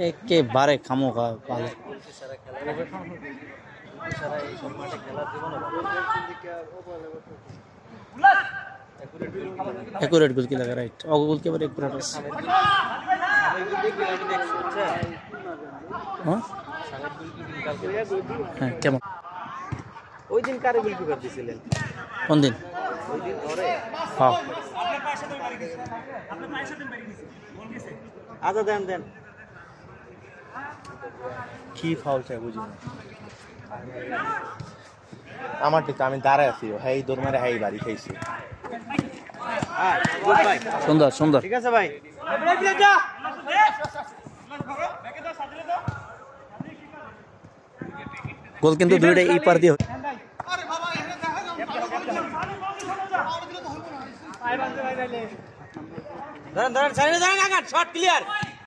একেবারে খামোখা ভালো একুরেট গোলকি লাগা রাইট অগ গোলকিপার একুরেট আছে হ্যাঁ কেমন ওই দিন কারে গোলকিপার দিছিলেন কোন দিন ওই দিন ধরে হ্যাঁ আচ্ছা দেন দেন কি ফাউল চাই বুঝি না আমার ঠিক আমি দাঁড়ায় আছি হেই দৌড় মারে হেই বাড়ি খাইছি সুন্দর সুন্দর ঠিক আছে ভাই গোল কিন্তু দুইটা এই পার দিয়ে ধরেন ধরেন সাইডে ধরেন আগান শট ক্লিয়ার